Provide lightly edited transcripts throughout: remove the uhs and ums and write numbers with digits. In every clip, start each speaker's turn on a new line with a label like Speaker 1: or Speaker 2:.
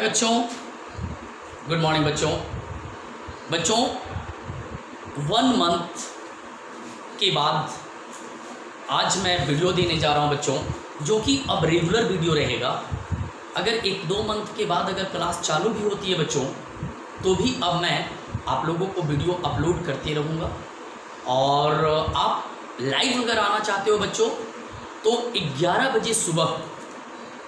Speaker 1: बच्चों, good morning बच्चों। 1 month के बाद आज मैं वीडियो देने जा रहा हूं बच्चों, जो कि अब रेगुलर वीडियो रहेगा। अगर 1-2 मंथ के बाद अगर क्लास चालू भी होती है बच्चों, तो भी अब मैं आप लोगों को वीडियो अपलोड करते रहूँगा। और आप लाइव अगर आना चाहते हो बच्चों, तो 11 बजे सुबह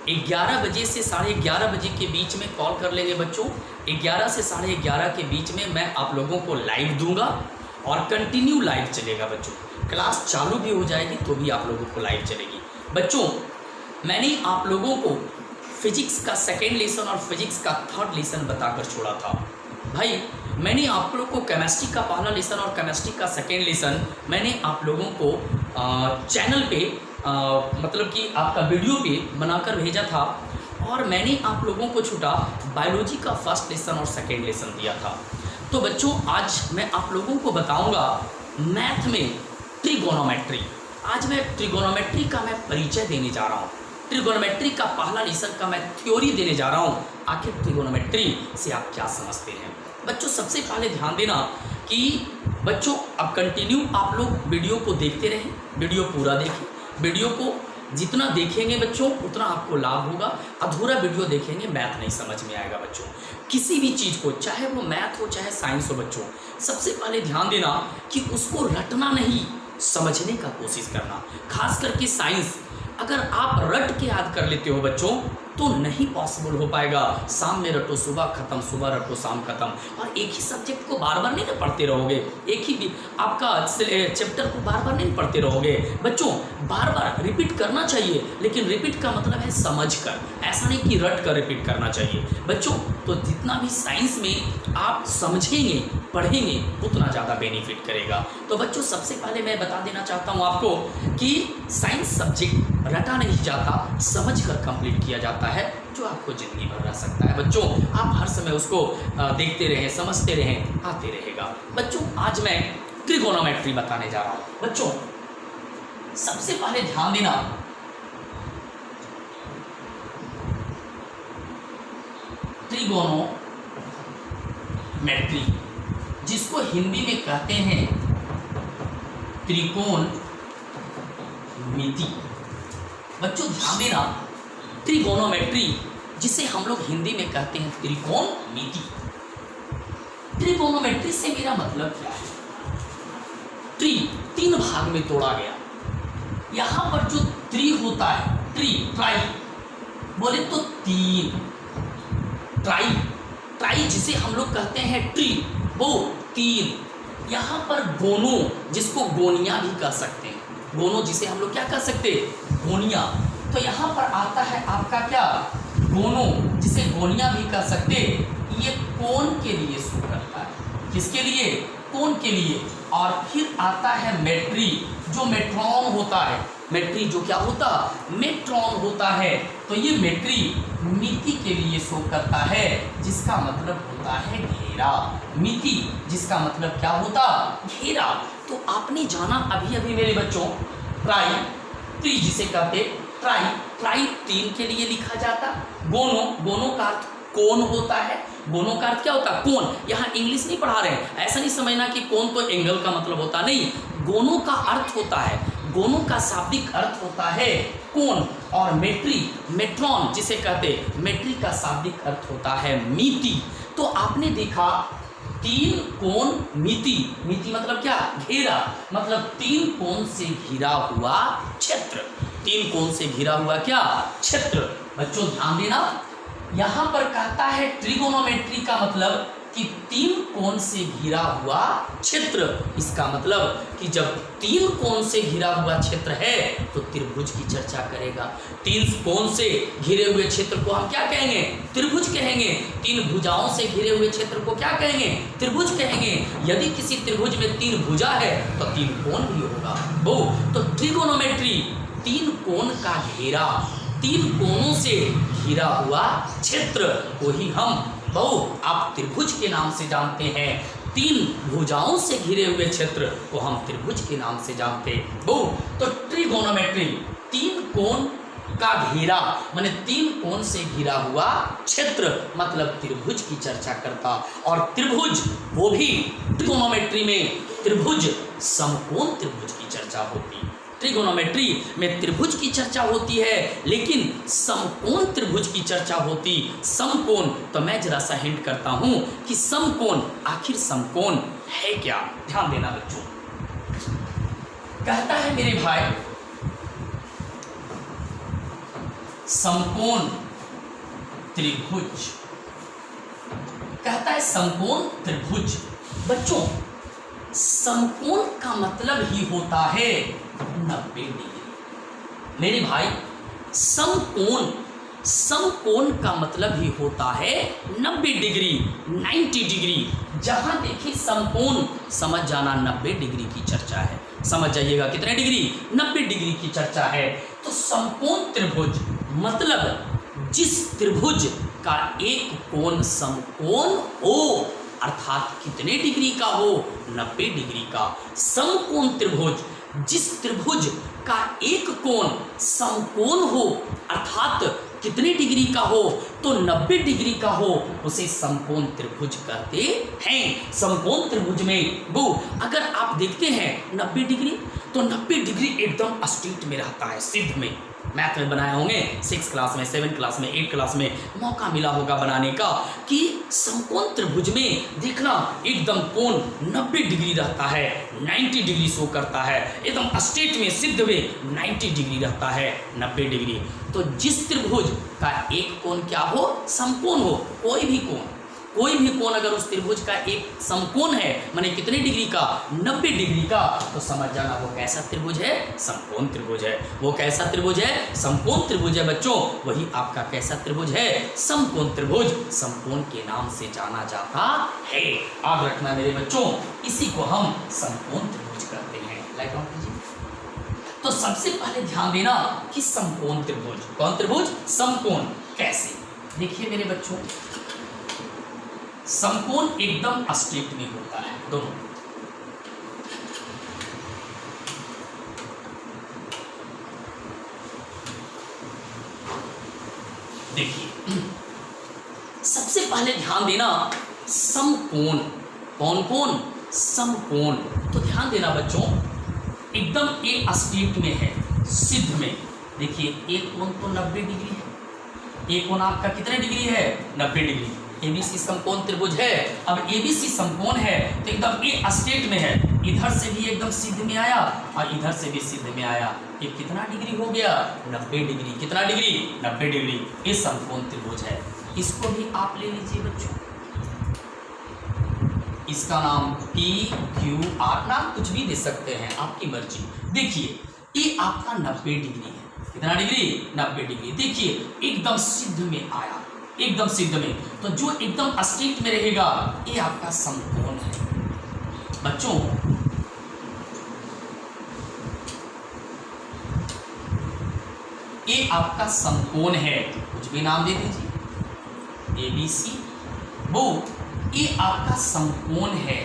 Speaker 1: 11 बजे से 11:30 बजे के बीच में कॉल कर लेंगे बच्चों। 11 से 11:30 के बीच में मैं आप लोगों को लाइव दूंगा और कंटिन्यू लाइव चलेगा बच्चों। क्लास चालू भी हो जाएगी तो भी आप लोगों को लाइव चलेगी बच्चों। मैंने आप लोगों को फिजिक्स का 2nd लेसन और फिजिक्स का 3rd लेसन बताकर छोड़ा था भाई। मैंने आप लोगों को केमिस्ट्री का पहला लेसन और केमिस्ट्री का 2nd लेसन मैंने आप लोगों को चैनल पे मतलब कि आपका वीडियो पे बनाकर भेजा था। और मैंने आप लोगों को छूटा बायोलॉजी का 1st लेसन और 2nd लेसन दिया था। तो बच्चों आज मैं आप लोगों को बताऊंगा मैथ में ट्रिगोनोमेट्री। आज मैं ट्रिगोनोमेट्री का मैं परिचय देने जा रहा हूँ। ट्रिगोनोमेट्री का पहला लेसन का मैं थ्योरी देने जा रहा हूँ। आखिर ट्रिगोनोमेट्री से आप क्या समझते हैं बच्चों? सबसे पहले ध्यान देना कि बच्चों अब कंटिन्यू आप लोग वीडियो को देखते रहें, वीडियो पूरा देखें। वीडियो को जितना देखेंगे बच्चों उतना आपको लाभ होगा। अधूरा वीडियो देखेंगे मैथ नहीं समझ में आएगा बच्चों। किसी भी चीज़ को, चाहे वो मैथ हो चाहे साइंस हो बच्चों, सबसे पहले ध्यान देना कि उसको रटना नहीं, समझने का कोशिश करना। खास करके साइंस अगर आप रट के याद कर लेते हो बच्चों तो नहीं पॉसिबल हो पाएगा। शाम में रटो सुबह खत्म, सुबह रटो शाम खत्म। और एक ही सब्जेक्ट को बार बार नहीं ना पढ़ते रहोगे, एक ही भी आपका चैप्टर को बार बार नहीं पढ़ते रहोगे बच्चों। बार बार रिपीट करना चाहिए, लेकिन रिपीट का मतलब है समझ कर, ऐसा नहीं कि रट कर रिपीट करना चाहिए बच्चों। तो जितना भी साइंस में आप समझेंगे पढ़ेंगे उतना ज़्यादा बेनिफिट करेगा। तो बच्चों सबसे पहले मैं बता देना चाहता हूँ आपको कि साइंस सब्जेक्ट रटा नहीं जाता, समझ कर कंप्लीट किया जाता है, जो आपको जिंदगी भर रह सकता है बच्चों। आप हर समय उसको देखते रहें, समझते रहें, आते रहेगा बच्चों। आज मैं ट्रिगोनोमेट्री बताने जा रहा हूँ बच्चों। सबसे पहले ध्यान देना, ट्रिगोनोमेट्री जिसको हिंदी में कहते हैं त्रिकोणमिति बच्चों। ध्यान देना, ट्रिगोनोमेट्री जिसे हम लोग हिंदी में कहते हैं त्रिकोणमिति। ट्रिगोनोमेट्री से मेरा मतलब क्या है? ट्री 3 भाग में तोड़ा गया। यहां पर जो ट्री होता है, ट्राई बोले तो 3, ट्राई जिसे हम लोग कहते हैं ट्री, वो 3। यहां पर गोनो जिसको गोनिया भी कह सकते हैं, गोनो जिसे हम लोग क्या कह सकते हैं, गोनिया। तो यहाँ पर आता है आपका क्या, गोनो जिसे गोनिया भी कह सकते। ये कोन के लिए शो करता है, किसके लिए, कोन के लिए। और फिर आता है मेट्री जो मेट्रॉन होता है, मेट्री जो क्या होता, मेट्रॉन होता है। तो ये मेट्री मिति के लिए शो करता है, जिसका मतलब होता है घेरा। मिति जिसका मतलब क्या होता, घेरा। तो आपने जाना अभी अभी मेरे बच्चों, ट्री जिसे कहते ट्राई 3 के लिए लिखा जाता। गोनो का अर्थ कोन होता है। गोनो का अर्थ क्या होता है, कोन। यहाँ इंग्लिश नहीं पढ़ा रहे हैं, ऐसा नहीं समझना कि कोन तो एंगल का मतलब होता नहीं। गोनो का अर्थ होता है, गोनो का शाब्दिक अर्थ होता है कोन। और मेट्रॉन जिसे कहते, मेट्री का शाब्दिक अर्थ होता है मिति। तो आपने देखा 3 कोण मिति, मिति मतलब क्या, घेरा, मतलब 3 कोण से घिरा हुआ क्षेत्र। 3 कोण से घिरा हुआ क्या, क्षेत्र। बच्चों ध्यान देना, यहां पर कहता है ट्रिगोनोमेट्री का मतलब कि 3 कोण से घिरा हुआ क्षेत्र। इसका मतलब कि जब 3 कोण से घिरा हुआ क्षेत्र है तो त्रिभुज की चर्चा करेगा। 3 कोण से घिरे हुए क्षेत्र को हम क्या कहेंगे, त्रिभुज कहेंगे। 3 भुजाओं से घिरे हुए क्षेत्र को क्या कहेंगे, त्रिभुज कहेंगे। यदि किसी त्रिभुज में 3 भुजा है तो 3 कोण भी होगा। तो ट्रिगोनोमेट्री 3 कोण का घेरा, 3 कोणों से घिरा हुआ क्षेत्र को ही हम आप त्रिभुज के नाम से जानते हैं। 3 भुजाओं से घिरे हुए क्षेत्र को हम त्रिभुज के नाम से जानते हैं। तो ट्रिगोनोमेट्री 3 कोण का घेरा माने 3 कोण से घिरा हुआ क्षेत्र मतलब त्रिभुज की चर्चा करता। और त्रिभुज वो भी ट्रिगोनोमेट्री में त्रिभुज समकोण त्रिभुज की चर्चा होती। ट्रिगोनोमेट्री में त्रिभुज की चर्चा होती है लेकिन समकोण त्रिभुज की चर्चा होती। समकोण तो मैं जरा सा हिंट करता हूं कि समकोण आखिर समकोण है क्या, ध्यान देना बच्चों। कहता है मेरे भाई समकोण त्रिभुज, कहता है समकोण त्रिभुज। बच्चों समकोण का मतलब ही होता है 90 डिग्री। मेरे भाई समकोण का मतलब ही होता है 90 डिग्री, 90 डिग्री। जहां देखिए समकोण समझ जाना 90 डिग्री की चर्चा है। समझ जाइएगा कितने डिग्री, 90 डिग्री की चर्चा है। तो समकोण त्रिभुज मतलब जिस त्रिभुज का एक कोण समकोण हो अर्थात कितने डिग्री का हो, 90 डिग्री का। समकोण त्रिभुज जिस त्रिभुज का एक कोण समकोण हो अर्थात कितने डिग्री का हो, तो 90 डिग्री का हो, उसे समकोण त्रिभुज कहते हैं। समकोण त्रिभुज में वो अगर आप देखते हैं 90 डिग्री तो 90 डिग्री एकदम स्ट्रेट में रहता है, सिद्ध में। मैथ में बनाए होंगे 6 क्लास में, 7 क्लास में, 8 क्लास में मौका मिला होगा बनाने का कि समकोण त्रिभुज में देखना एकदम कोण 90 डिग्री रहता है, 90 डिग्री शो करता है, एकदम स्ट्रेट में सिद्ध में 90 डिग्री रहता है, 90 डिग्री। तो जिस त्रिभुज का एक कोण क्या हो, समकोण हो, कोई भी कोण अगर उस त्रिभुज का एक समकोण है माने कितने डिग्री का, 90 डिग्री का, तो समझ जाना वो कैसा त्रिभुज है, समकोण त्रिभुज है। वो कैसा त्रिभुज है, समकोण त्रिभुज है बच्चों। वही आपका कैसा त्रिभुज है, समकोण त्रिभुज, समकोण के नाम से जाना जाता है। याद रखना मेरे बच्चों, इसी को हम समकोण त्रिभुज कहते हैं। लाइट ऑन कीजिए। तो सबसे पहले ध्यान देना कि समकोण त्रिभुज, कौन त्रिभुज, समकोण। कैसे, देखिए मेरे बच्चों, समकोण एकदम स्ट्रेट में होता है दोनों। देखिए सबसे पहले ध्यान देना समकोण, कौन कौन, समकोण। तो ध्यान देना बच्चों एकदम एक स्ट्रेट में है, सिद्ध में। देखिए एक कोण तो 90 डिग्री है, एक कोण आपका कितने डिग्री है, 90 डिग्री। एबीसी समकोण त्रिभुज है। अब एबीसी समकोण है तो एकदम ए स्ट्रेट में है, इधर से भी एकदम सिद्ध में आया और इधर से भी सिद्ध में आया। ये कितना डिग्री हो गया, 90 डिग्री। कितना डिग्री, 90 डिग्री। ये समकोण त्रिभुज है। इसको भी आप ले लीजिए बच्चों, इसका नाम पी क्यू आर, नाम कुछ भी दे सकते हैं, आपकी मर्जी। देखिए ये आपका 90 डिग्री है। कितना डिग्री, 90 डिग्री। देखिए एकदम सिद्ध में आया, एकदम सिद्ध में, तो जो एकदम स्ट्रेट में रहेगा ये आपका समकोण है बच्चों। ये आपका समकोण है, कुछ भी नाम दे दीजिए, एबीसी। वो ये आपका समकोण है,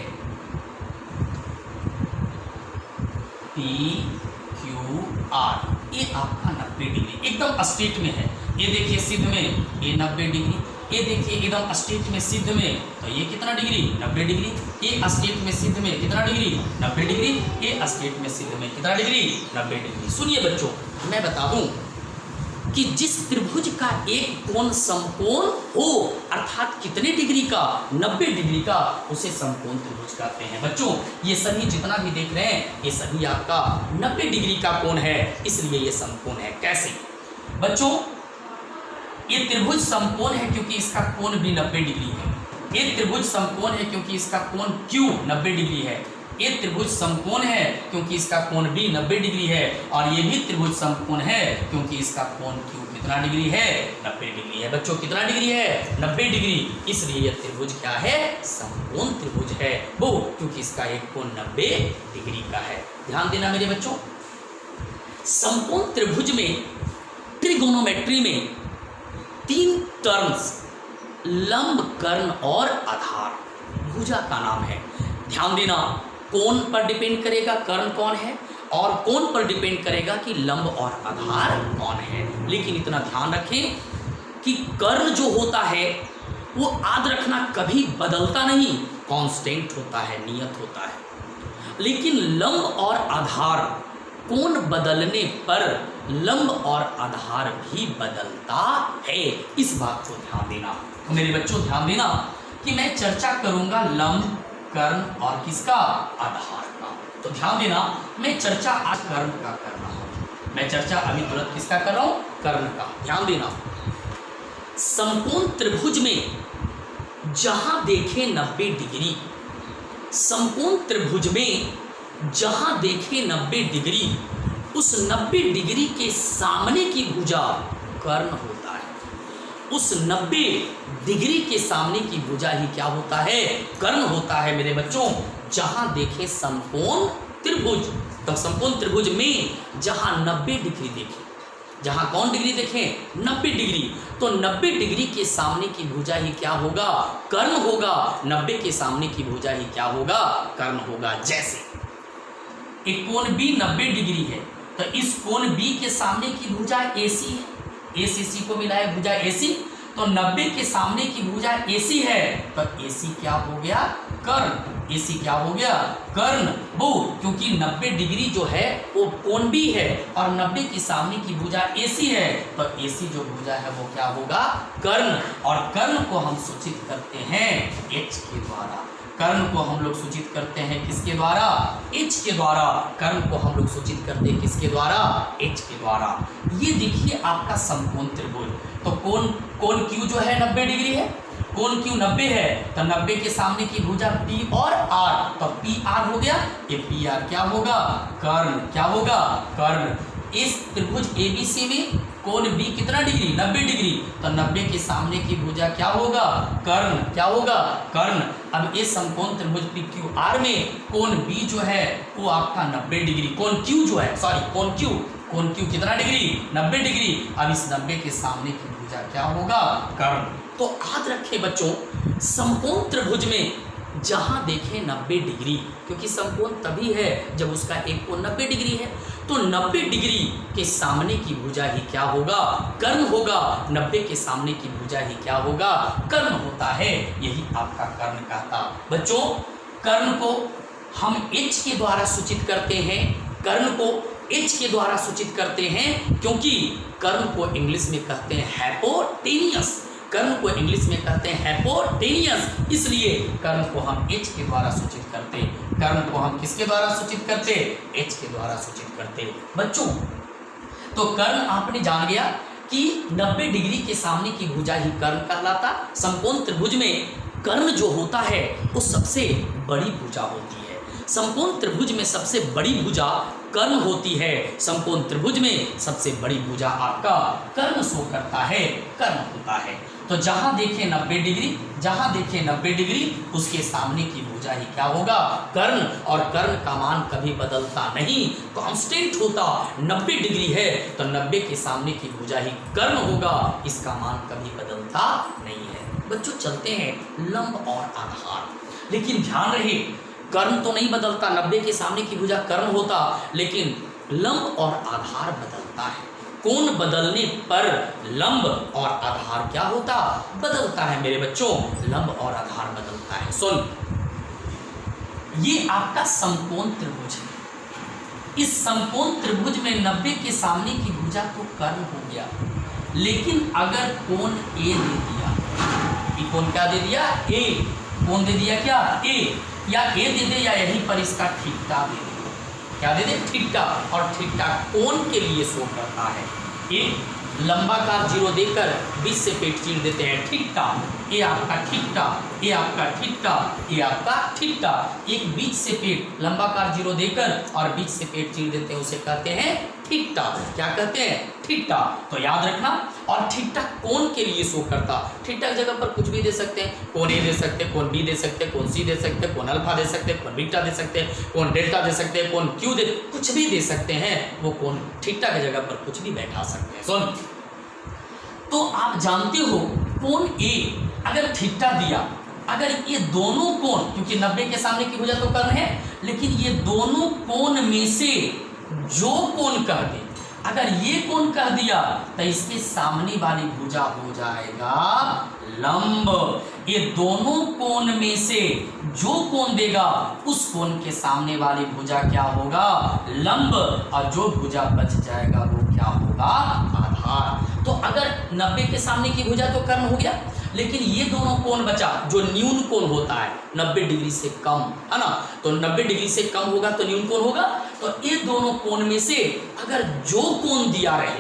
Speaker 1: पी क्यू आर। ये आपका 90 डिग्री एकदम स्ट्रेट में है। ये देखिए सिद्ध में ये 90 डिग्री, ये देखिए एकदम स्ट्रेट में सिद्ध में, तो ये कितना डिग्री, 90 डिग्री। ये स्ट्रेट में सिद्ध में कितना डिग्री, 90 डिग्री। ये स्ट्रेट में सिद्ध में कितना डिग्री, 90 डिग्री। सुनिए बच्चों, मैं बता दूं कि जिस त्रिभुज का एक कोण समकोण हो अर्थात कितने डिग्री का, 90 डिग्री का, उसे समकोण त्रिभुज कहते हैं। बच्चों ये सभी जितना भी देख रहे हैं ये सभी आपका 90 डिग्री का कोण है, इसलिए ये समकोण है। कैसे बच्चों, ये त्रिभुज समकोण है क्योंकि इसका कोण भी 90 डिग्री है। ये त्रिभुज समकोण है क्योंकि इसका कोण क्यू 90 डिग्री है। ये त्रिभुज समकोण है क्योंकि इसका कोण भी 90 डिग्री है। और ये भी त्रिभुज समकोण है क्योंकि इसका कोण क्यू कितना डिग्री है, 90 डिग्री है। बच्चों कितना डिग्री है, 90 डिग्री। इसलिए यह त्रिभुज क्या है, समकोण त्रिभुज है वो, क्योंकि इसका एक कोण 90 डिग्री का है। ध्यान देना मेरे बच्चों, समकोण त्रिभुज में ट्रिगोनोमेट्री में 3 टर्म्स, लंब, कर्ण और आधार, भुजा का नाम है। ध्यान देना कोण पर डिपेंड करेगा कर्ण कौन है और कोण पर डिपेंड करेगा कि लंब और आधार कौन है। लेकिन इतना ध्यान रखें कि कर्ण जो होता है वो याद रखना कभी बदलता नहीं, कांस्टेंट होता है, नियत होता है। लेकिन लंब और आधार कोण बदलने पर लंब और आधार भी बदलता है, इस बात को ध्यान देना। तो मेरे बच्चों ध्यान देना कि मैं चर्चा करूंगा लंब, कर्ण और किसका, आधार का। तो ध्यान देना मैं चर्चा आज कर्ण का कर रहा हूं, मैं चर्चा अभी तुरंत किसका कर रहा हूं, कर्ण का। ध्यान देना, समकोण त्रिभुज में जहां देखे 90 डिग्री, समकोण त्रिभुज में जहां देखे 90 डिग्री, उस 90 डिग्री के सामने की भुजा कर्ण होता है। उस 90 डिग्री के सामने की भुजा ही क्या होता है, कर्ण होता है मेरे बच्चों। जहां देखे समकोण त्रिभुज, तो समकोण त्रिभुज में जहां 90 डिग्री देखे, जहां कौन डिग्री देखें, 90 डिग्री, तो 90 डिग्री के सामने की भुजा ही क्या होगा, कर्ण होगा। 90 के सामने की भुजा ही क्या होगा, कर्ण होगा। जैसे एक कोण B 90 डिग्री है, तो इस कोण B के सामने की भुजा AC है, A से C को मिला है भुजा AC, तो 90 के सामने की भुजा AC है, तो AC क्या हो गया, कर्ण। AC क्या हो गया, कर्ण। वो क्योंकि 90 डिग्री जो है वो कोण B है और 90 के सामने की भुजा AC है, तो AC जो भुजा है वो क्या होगा, कर्ण। और कर्ण को हम सूचित करते हैं H के द्वारा। कर्ण को हम लोग सूचित करते हैं किसके द्वारा, H के द्वारा। कर्ण को हम लोग सूचित करते हैं किसके द्वारा, H के द्वारा। ये देखिए आपका समकोण त्रिभुज, तो कोण Q जो है 90 डिग्री है, कोण Q 90 है, तो 90 के सामने की भुजा P और R, तो PR हो गया, ये PR क्या होगा, कर्ण। क्या होगा, कर्ण। इस त्रिभुज ABC में कोण B कितना डिग्री, 90 डिग्री, तो 90 के सामने की भुजा क्या होगा, कर्ण। क्या होगा, कर्ण। अब इस समकोण त्रिभुज PQR में कोण B जो है वो आपका 90 डिग्री, कोण Q जो है, सॉरी कोण Q कितना डिग्री, 90 डिग्री। अब इस 90 के सामने की भुजा क्या होगा, कर्ण। तो याद रखें बच्चों, समकोण त्रिभुज में जहां देखें 90 डिग्री, क्योंकि समकोण तभी है जब उसका एक कोण 90 डिग्री है, तो 90 डिग्री के सामने की भुजा ही क्या होगा, कर्ण होगा। 90 के सामने की भुजा ही क्या होगा, कर्ण होता है। यही आपका कर्ण कहता। बच्चों कर्ण को हम H के द्वारा सूचित करते हैं, कर्ण को H के द्वारा सूचित करते हैं, क्योंकि कर्ण को इंग्लिश में कहते हैं हाइपोटेनियस। कर्ण को इंग्लिश में कहते हैं हाइपोटेनियस, इसलिए कर्ण को हम H के द्वारा सूचित करते। कर्ण को हम किसके द्वारा सूचित करते, H के द्वारा सूचित करते। बच्चों तो कर्ण आपने जान गया कि 90 डिग्री के सामने की भुजा ही कर्ण कहलाता। समकोण त्रिभुज में कर्ण जो होता है वो सबसे बड़ी भुजा होती है। समकोण त्रिभुज में सबसे बड़ी भुजा कर्ण होती है। समकोण त्रिभुज में सबसे बड़ी भुजा आपका कर्ण शो करता है, कर्ण होता है। तो जहां देखे 90 डिग्री, जहां देखे 90 डिग्री, उसके सामने की भुजा ही क्या होगा, कर्ण। और कर्ण का मान कभी बदलता नहीं, कांस्टेंट होता। 90 डिग्री है तो 90 के सामने की भुजा ही कर्ण होगा, इसका मान कभी बदलता नहीं है। बच्चों चलते हैं लंब और आधार, लेकिन ध्यान रहे कर्ण तो नहीं बदलता, 90 के सामने की भुजा कर्ण होता, लेकिन लंब और आधार बदलता है। कोण बदलने पर लंब और आधार क्या होता, बदलता है मेरे बच्चों, लंब और आधार बदलता है। सुन, ये आपका समकोण त्रिभुज है। इस समकोण त्रिभुज में 90 के सामने की भुजा तो कर्ण हो गया, लेकिन अगर कोण A दे दिया, ये कोण क्या दे दिया, A, कोण दे दिया क्या, A, या A दे दे या यहीं पर इसका थीटा दे दे, क्या दे दे, थीटा। और थीटा कोण के लिए शो करता है। एक लंबाकार जीरो देकर बीच से पेट चीर देते हैं, थीटा। ये आपका थीटा, ये आपका थीटा, ये आपका थीटा। एक बीच से पेट लंबाकार जीरो देकर और बीच से पेट चीर देते हैं, उसे कहते हैं थीटा। क्या कहते हैं, थीटा। तो याद रखना। और थीटा कोण के लिए शो करता। थीटा की जगह पर कुछ भी दे सकते हैं, कोण ए दे सकते हैं, कोण बी दे सकते हैं, कोण सी दे सकते हैं, कोण अल्फा दे सकते हैं, कोण बीटा दे सकते हैं, कोण डेल्टा दे सकते हैं, कोण क्यू दे, कुछ भी दे सकते हैं। वो कोण थीटा की जगह पर कुछ भी बैठा सकते हैं। सुन, तो आप जानते हो कोण ए अगर थीटा दिया, अगर ये दोनों कोण, क्योंकि 90 के सामने की भुजा तो कर्ण है, लेकिन ये दोनों कोण में से जो कोण कह दे, अगर ये कोण कह दिया तो इसके सामने वाली भुजा हो जाएगा लंब। ये दोनों कोण में से जो कोण देगा उस कोण के सामने वाली भुजा क्या होगा? लंब। और जो भुजा बच जाएगा वो क्या होगा? आधार। तो अगर 90 के सामने की भुजा तो कर्ण हो गया, लेकिन ये दोनों कोण बचा जो न्यून कोण होता है 90 डिग्री से कम, है ना। तो 90 डिग्री से कम होगा तो न्यून कोण होगा। तो ये दोनों कोण में से अगर जो कोण दिया रहे,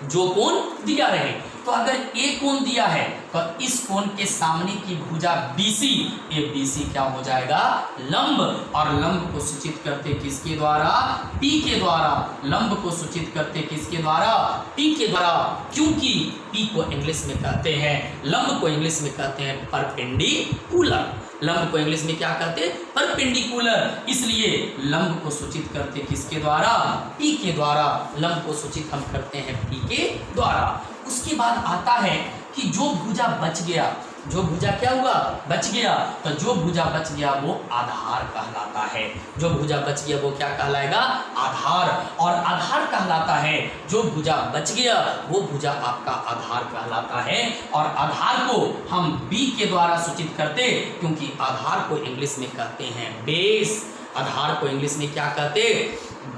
Speaker 1: जो कोण दिया रहे, तो अगर ए कोण दिया है तो इस कोण के सामने की भुजा BC, ये BC क्या हो जाएगा? लंब। और लंब को सूचित करते किसके द्वारा? P के द्वारा। लंब को सूचित करते किसके द्वारा? P के द्वारा। क्योंकि P को इंग्लिश में कहते हैं, लंब को इंग्लिश में कहते हैं परपेंडिकुलर। लंब को इंग्लिश में क्या कहते हैं? परपेंडिकुलर। इसलिए लंब को सूचित करते किसके द्वारा? P के द्वारा। लंब को सूचित हम करते हैं P के द्वारा। उसके बाद आता है कि जो भुजा बच गया, जो भुजा क्या हुआ? बच गया। तो जो भुजा बच गया वो आधार कहलाता है। जो भुजा बच गया वो क्या कहलाएगा? आधार। और आधार कहलाता है जो भुजा बच गया वो भुजा आपका आधार कहलाता है। और आधार को हम B के द्वारा सूचित करते, क्योंकि आधार को इंग्लिश में कहते हैं बेस। आधार को इंग्लिश में क्या कहते?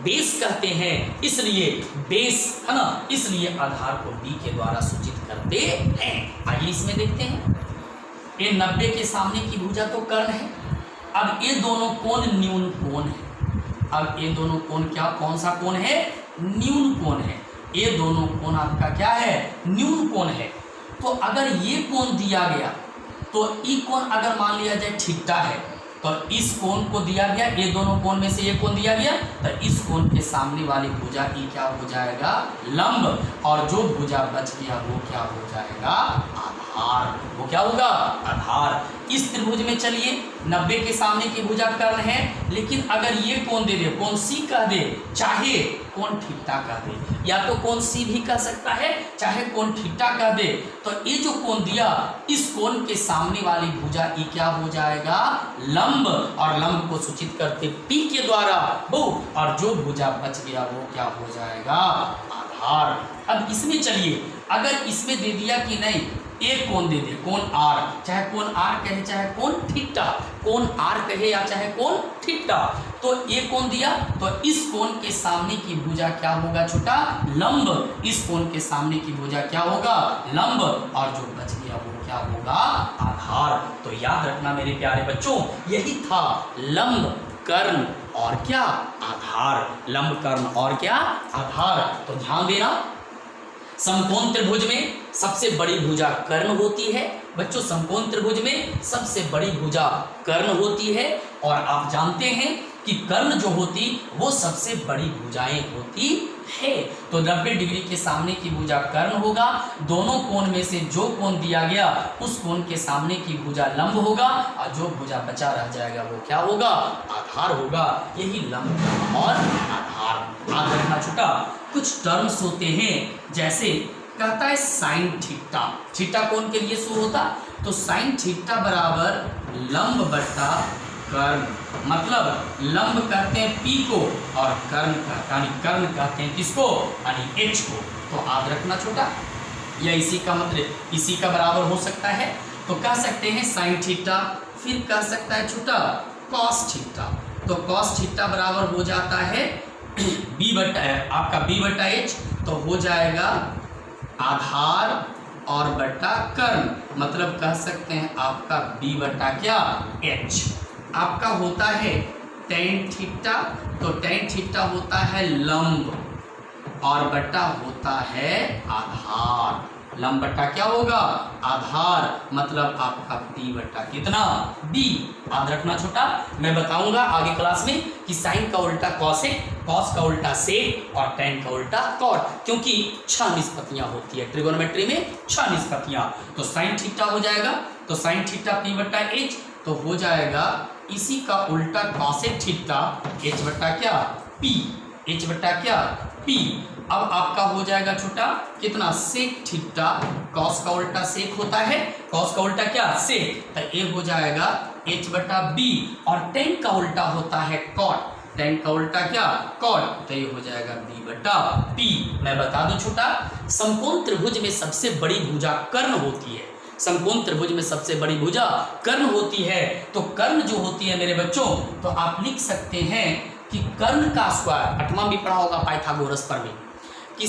Speaker 1: बेस कहते हैं। इसलिए बेस, है ना, इसलिए आधार को B के द्वारा सूचित करते हैं। आइए इसमें देखते हैं। ये 90 के सामने की भुजा तो कर्ण है। अब ये दोनों कोण न्यून कोण है। अब ये दोनों कोण क्या, कौन सा कोण है? न्यून कोण है। ये दोनों कोण आपका क्या है? न्यून कोण है। तो अगर ये कोण दिया गया तो ये कोण अगर मान लिया जाए थीटा है, तो इस कोण को दिया गया, ये दोनों कोण में से ये कोण दिया गया, तो इस कोण के सामने वाली भुजा ई क्या हो जाएगा? लंब। और जो भुजा बच गया वो क्या हो जाएगा? आधार। वो क्या होगा? आधार। इस त्रिभुज में चलिए 90 के सामने की भुजा कर्ण है, लेकिन अगर ये कोण दे दे, कोण C कह दे, चाहे कोण थीटा कह दे, या तो कोण C भी कह सकता है, चाहे कोण थीटा कह दे, तो ये जो कोण दिया इस कोण के सामने वाली भुजा ई क्या हो जाएगा? लंब। और लंब को सूचित करते P के द्वारा वो, और जो भुजा बच गया वो क्या हो जाएगा? आधार। अब इसमें चलिए, अगर इसमें दे दिया कि नहीं एक कोण दे दे, कोण R, चाहे कोण R कहे चाहे कोण थीटा, कोण R कहे या चाहे कोण थीटा, तो ये कोण दिया तो इस कोण के सामने की भुजा क्या होगा? छोटा लंब। इस कोण के सामने की भुजा क्या होगा? लंब। और जो बच गया वो क्या होगा? आधार। तो याद रखना मेरे प्यारे बच्चों, यही था लंब, कर्ण और क्या? आधार। लंब, कर्ण और क्या? आधार। तो ध्यान देना, समकोण त्रिभुज में सबसे बड़ी भुजा कर्ण होती है। बच्चों समकोण त्रिभुज में सबसे बड़ी भुजा कर्ण होती है। और आप जानते हैं कि कर्ण जो होती वो सबसे बड़ी भुजाएं होती है। तो 90 डिग्री के सामने की भुजा कर्ण होगा। दोनों कोण में से जो कोण दिया गया उस कोण के सामने की भुजा लंब होगा, और जो भुजा बचा रह जाएगा वो क्या होगा? आधार होगा। यही लंब और आधार। याद रखना छोटा, कुछ टर्म्स होते हैं, जैसे कहता है साइन थीटा। थीटा कोण के लिए शुरू होता, तो साइन थीटा बराबर लंब बटा कर्ण। मतलब लंब कहते हैं P को और कर्ण कहते हैं किसको? यानी H को। तो याद रखना छोटा, या इसी का मतलब इसी का बराबर हो सकता है। तो कह सकते हैं साइन थीटा, फिर कह सकता है छोटा कॉस थीटा। तो कॉस थीटा बराबर हो जाता है B बटा आपका B बटा H, तो हो जाएगा आधार और बटा कर्ण। मतलब कह सकते हैं आपका B बटा क्या? H। आपका होता है टेन थीटा, तो टेन थीटा होता है लंब और बटा होता है आधार। लंब बटा क्या होगा? आधार। मतलब आपका P बटा कितना? B। याद रखना छोटा, मैं बताऊंगा आगे क्लास में कि साइन का उल्टा कॉस है, कॉस का उल्टा सेक और टेन का उल्टा कॉट, क्योंकि 6 निष्पत्तियां होती है ट्रिगोनोमेट्री में, 6 निष्पत्तियां। तो साइन थीटा हो जाएगा, तो साइन थीटा P बटा H, तो हो जाएगा इसी का उल्टा कॉसेक थीटा H बटा क्या? P। H बटा क्या? P। अब आपका हो जाएगा छोटा कितना? Sec theta. कॉस का उल्टा सेक होता है, कॉस का उल्टा क्या? सेक। तो ये हो जाएगा H बटा B। और टेन का उल्टा होता है कॉट। tan का उल्टा क्या cot, तो ये हो जाएगा b बटा p। मैं बता दूं छोटा, समकोण त्रिभुज में सबसे बड़ी भुजा कर्ण होती है। समकोण त्रिभुज में सबसे बड़ी भुजा कर्ण होती है। तो कर्ण जो होती है मेरे बच्चों, तो आप लिख सकते हैं कि कर्ण का स्क्वायर, 8वां भी पढ़ा होगा पाइथागोरस पर में, कि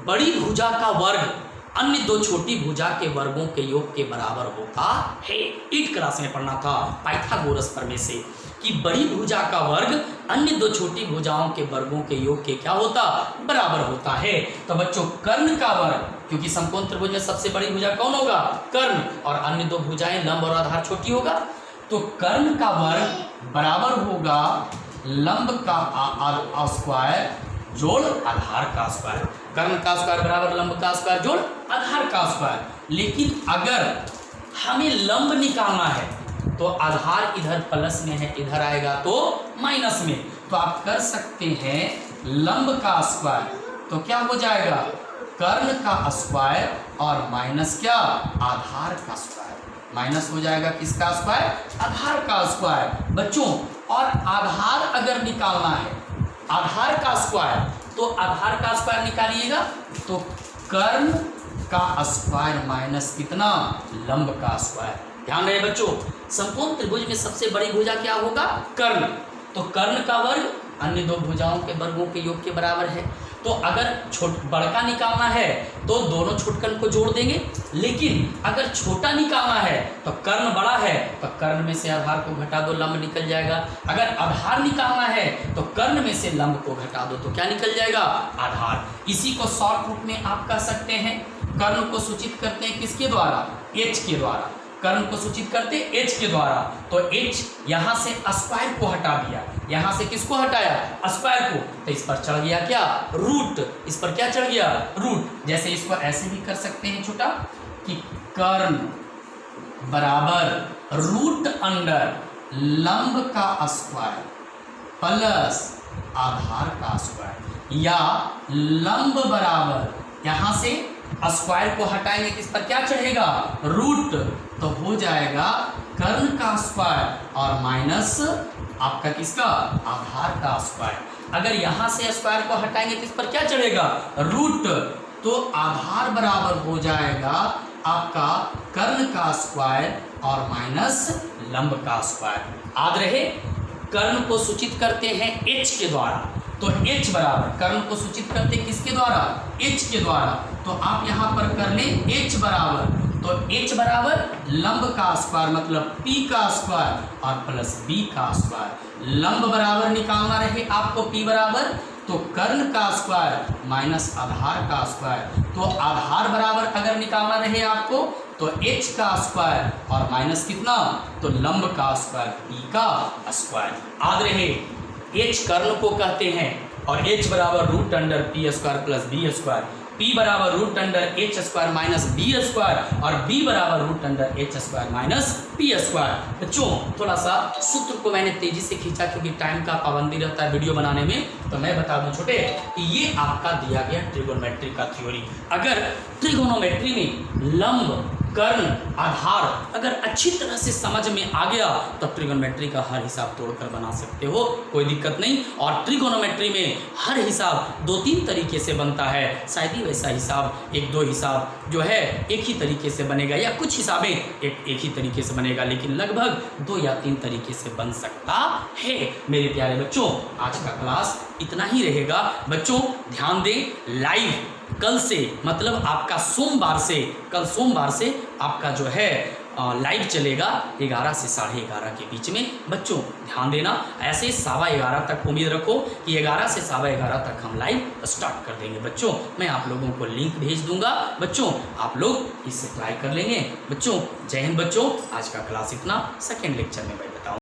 Speaker 1: बड़ी भुजा का वर्ग अन्य दो छोटी भुजा के वर्गों के योग के बराबर होता है। 8 क्लास में पढ़ना था पाइथागोरस पर में से, कि बड़ी भुजा का वर्ग अन्य दो छोटी भुजाओं के वर्गों के योग के क्या होता, बराबर होता है। तो बच्चों कर्ण का वर्ग, क्योंकि समकोण त्रिभुज में सबसे बड़ी भुजा कौन होगा, कर्ण, और अन्य दो भुजाएं लंब और आधार छोटी होगा, तो कर्ण का वर्ग बराबर होगा लंब का स्क्वायर जोड़ आधार का स्क्वायर। कर्ण का स्क्वायर बराबर लंब का स्क्वायर जोड़ आधार का स्क्वायर। लेकिन अगर हमें लंब निकालना है तो आधार इधर प्लस में है, इधर आएगा तो माइनस में, तो आप कर सकते हैं लंब का स्क्वायर, तो क्या हो जाएगा कर्ण का स्क्वायर और माइनस क्या आधार का स्क्वायर। माइनस हो जाएगा किसका स्क्वायर, आधार का स्क्वायर बच्चों। और आधार अगर निकालना है, आधार का स्क्वायर, तो आधार का स्क्वायर निकालिएगा तो कर्ण का स्क्वायर माइनस कितना, लंब का स्क्वायर। ध्यान रहे बच्चों, समकोण त्रिभुज में सबसे बड़ी भुजा क्या होगा, कर्ण, तो कर्ण का वर्ग अन्य दो भुजाओं के वर्गों के योग के बराबर है। तो अगर बड़का निकालना है तो दोनों छोटकन को जोड़ देंगे, लेकिन अगर छोटा निकालना है तो कर्ण बड़ा है तो कर्ण में से आधार को घटा दो, लंब निकल जाएगा। अगर आधार निकालना है तो कर्ण में से लंब को घटा दो, तो क्या निकल जाएगा, आधार। इसी को शॉर्ट रूप में आप कह सकते हैं, कर्ण को सूचित करते हैं किसके द्वारा, h के द्वारा। कर्ण को सूचित करते h के द्वारा, तो h यहाँ से स्क्वायर को हटा दिया, यहाँ से किसको हटाया, स्क्वायर को, तो इस पर चढ़ गया क्या, रूट। इस पर क्या चढ़ गया, रूट। जैसे इसको ऐसे भी कर सकते हैं छोटा, कि कर्ण बराबर रूट अंडर लंब का स्क्वायर प्लस आधार का स्क्वायर, या लंब बराबर यहाँ से स्क्वायर को हटाएंगे, किस पर क्या चढ़ेगा, रूट, तो हो जाएगा कर्ण का स्क्वायर और माइनस आपका किसका, आधार का स्क्वायर। अगर यहाँ से स्क्वायर को हटाएंगे किस पर क्या चढ़ेगा, रूट, तो आधार बराबर हो जाएगा आपका कर्ण का स्क्वायर और माइनस लंब का स्क्वायर। याद रहे, कर्ण को सूचित करते हैं h के द्वारा, तो h बराबर, कर्ण को सूचित करते किसके द्वारा, h के द्वारा, तो आप यहाँ पर कर लें h बराबर, तो h बराबर लंब का स्क्वायर मतलब p का स्क्वायर और प्लस b का स्क्वायर। लंब बराबर निकालना रहे आपको p बराबर, तो कर्ण का स्क्वायर माइनस आधार का स्क्वायर, तो आधार बराबर अगर निकालना रहे आपको तो h का स्क्वायर और माइनस कितना, तो लंब का स्क्वायर p का स्क्वायर। याद रहे, h कर्ण को कहते हैं और h बराबर root under p square plus b square, p बराबर root under h square minus b square और b बराबर root under h square minus p square. बच्चों थोड़ा सा सूत्र को मैंने तेजी से खींचा क्योंकि टाइम का पाबंदी रहता है वीडियो बनाने में, तो मैं बता दूं छोटे कि ये आपका दिया गया ट्रिगोनोमेट्री का थ्योरी। अगर ट्रिगोनोमेट्री में लंब, कर्ण, आधार अगर अच्छी तरह से समझ में आ गया तो ट्रिगोनोमेट्री का हर हिसाब तोड़कर बना सकते हो, कोई दिक्कत नहीं। और ट्रिगोनोमेट्री में हर हिसाब 2-3 तरीके से बनता है, शायद ही वैसा हिसाब 1-2 हिसाब जो है एक ही तरीके से बनेगा, या कुछ हिसाबें एक ही तरीके से बनेगा, लेकिन लगभग 2 या 3 तरीके से बन सकता है। मेरे प्यारे बच्चों, आज का क्लास इतना ही रहेगा। बच्चों ध्यान दें, लाइव कल से, मतलब आपका सोमवार से, कल सोमवार से आपका जो है लाइव चलेगा 11 से 11:30 के बीच में। बच्चों ध्यान देना, ऐसे 11:15 तक उम्मीद रखो कि 11 से 11:15 तक हम लाइव स्टार्ट कर देंगे। बच्चों मैं आप लोगों को लिंक भेज दूंगा, बच्चों आप लोग इसे अप्लाई कर लेंगे। बच्चों जय हिंद। बच्चों आज का क्लास इतना, सेकेंड लेक्चर में मैं बताऊँ।